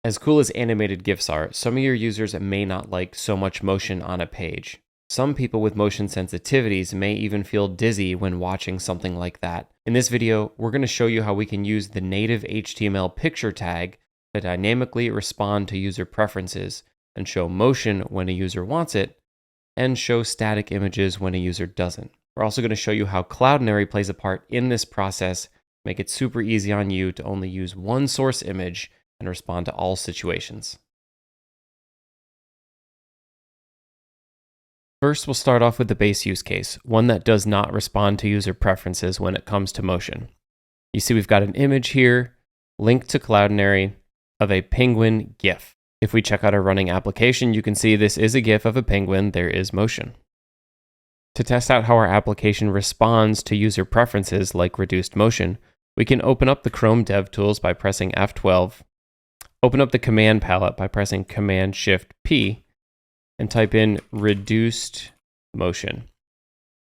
As cool as animated GIFs are, some of your users may not like so much motion on a page. Some people with motion sensitivities may even feel dizzy when watching something like that. In this video, we're going to show you how we can use the native HTML picture tag to dynamically respond to user preferences and show motion when a user wants it, and show static images when a user doesn't. We're also going to show you how Cloudinary plays a part in this process, make it super easy on you to only use one source image and respond to all situations. First, we'll start off with the base use case, one that does not respond to user preferences when it comes to motion. You see we've got an image here, linked to Cloudinary, of a penguin GIF. If we check out our running application, you can see this is a GIF of a penguin, there is motion. To test out how our application responds to user preferences like reduced motion, we can open up the Chrome DevTools by pressing F12, open up the command palette by pressing Command-Shift-P, and type in reduced motion.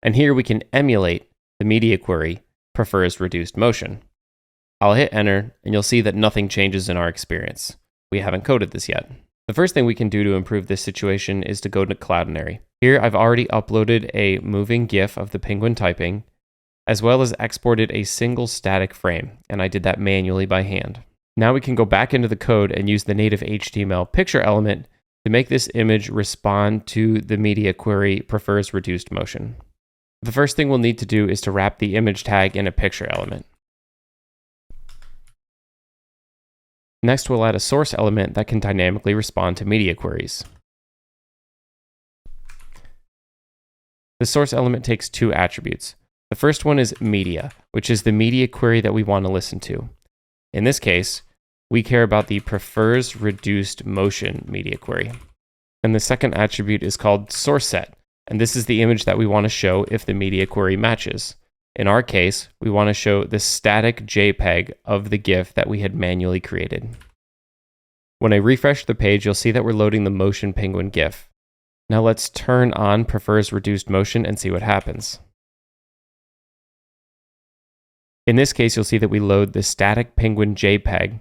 And here we can emulate the media query prefers reduced motion. I'll hit enter, and you'll see that nothing changes in our experience. We haven't coded this yet. The first thing we can do to improve this situation is to go to Cloudinary. Here I've already uploaded a moving GIF of the penguin typing, as well as exported a single static frame, and I did that manually by hand. Now we can go back into the code and use the native HTML picture element to make this image respond to the media query prefers reduced motion. The first thing we'll need to do is to wrap the image tag in a picture element. Next, we'll add a source element that can dynamically respond to media queries. The source element takes two attributes. The first one is media, which is the media query that we want to listen to. In this case, we care about the prefers reduced motion media query. And the second attribute is called source set, and this is the image that we want to show if the media query matches. In our case, we want to show the static JPEG of the GIF that we had manually created. When I refresh the page, you'll see that we're loading the motion penguin GIF. Now let's turn on prefers reduced motion and see what happens. In this case, you'll see that we load the static penguin JPEG,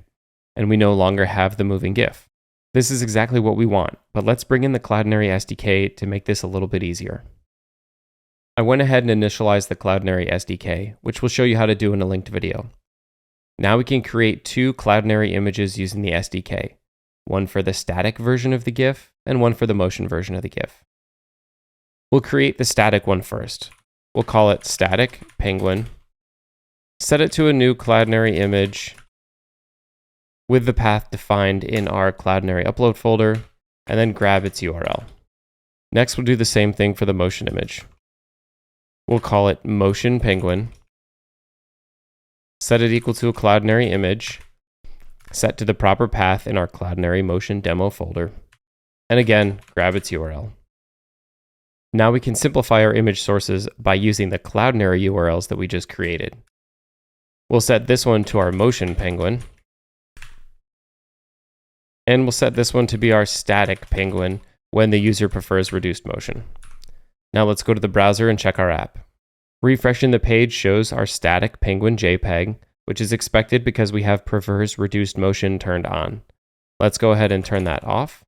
and we no longer have the moving GIF. This is exactly what we want, but let's bring in the Cloudinary SDK to make this a little bit easier. I went ahead and initialized the Cloudinary SDK, which we'll show you how to do in a linked video. Now we can create two Cloudinary images using the SDK, one for the static version of the GIF and one for the motion version of the GIF. We'll create the static one first. We'll call it static penguin, set it to a new Cloudinary image with the path defined in our Cloudinary upload folder, and then grab its URL. Next, we'll do the same thing for the motion image. We'll call it motion penguin, set it equal to a Cloudinary image, set to the proper path in our Cloudinary motion demo folder, and again, grab its URL. Now we can simplify our image sources by using the Cloudinary URLs that we just created. We'll set this one to our motion penguin, and we'll set this one to be our static penguin when the user prefers reduced motion. Now let's go to the browser and check our app. Refreshing the page shows our static penguin JPEG, which is expected because we have prefers reduced motion turned on. Let's go ahead and turn that off.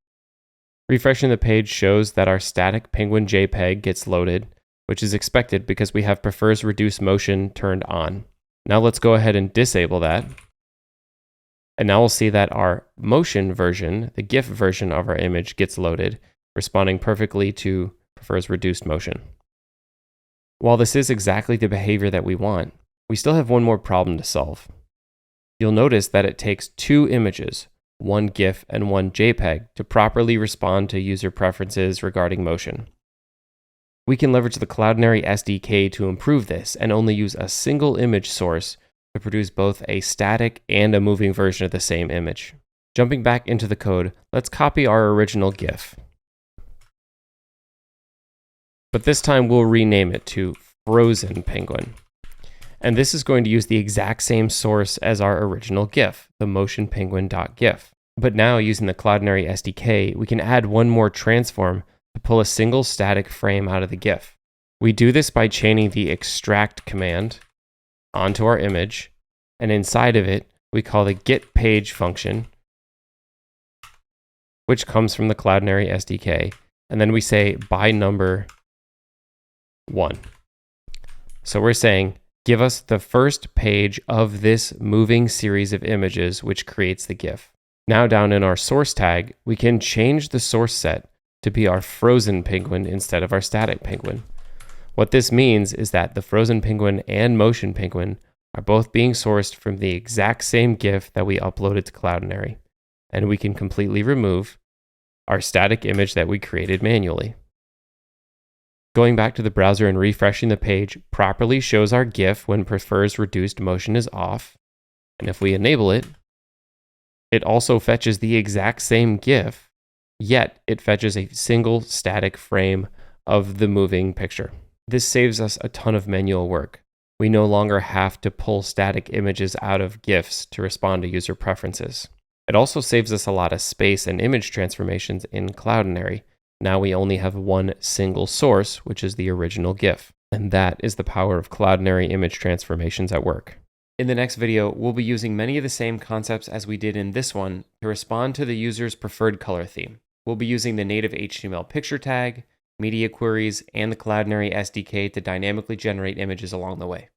Refreshing the page shows that our static penguin JPEG gets loaded, which is expected because we have prefers reduced motion turned on. Now let's go ahead and disable that. And now we'll see that our motion version, the GIF version of our image, gets loaded, responding perfectly to prefers reduced motion. While this is exactly the behavior that we want, we still have one more problem to solve. You'll notice that it takes two images, one GIF and one JPEG, to properly respond to user preferences regarding motion. We can leverage the Cloudinary SDK to improve this and only use a single image source to produce both a static and a moving version of the same image. Jumping back into the code, let's copy our original GIF. But this time we'll rename it to Frozen Penguin. And this is going to use the exact same source as our original GIF, the motionpenguin.gif. But now using the Cloudinary SDK, we can add one more transform to pull a single static frame out of the GIF. We do this by chaining the extract command onto our image, and inside of it, we call the getPage function which comes from the Cloudinary SDK. And then we say by number 1. So we're saying, give us the first page of this moving series of images, which creates the GIF. Now down in our source tag, we can change the source set to be our frozen penguin instead of our static penguin. What this means is that the frozen penguin and motion penguin are both being sourced from the exact same GIF that we uploaded to Cloudinary, and we can completely remove our static image that we created manually. Going back to the browser and refreshing the page properly shows our GIF when prefers reduced motion is off, and if we enable it, it also fetches the exact same GIF, yet it fetches a single static frame of the moving picture. This saves us a ton of manual work. We no longer have to pull static images out of GIFs to respond to user preferences. It also saves us a lot of space and image transformations in Cloudinary. Now we only have one single source, which is the original GIF. And that is the power of Cloudinary image transformations at work. In the next video, we'll be using many of the same concepts as we did in this one to respond to the user's preferred color theme. We'll be using the native HTML picture tag, media queries, and the Cloudinary SDK to dynamically generate images along the way.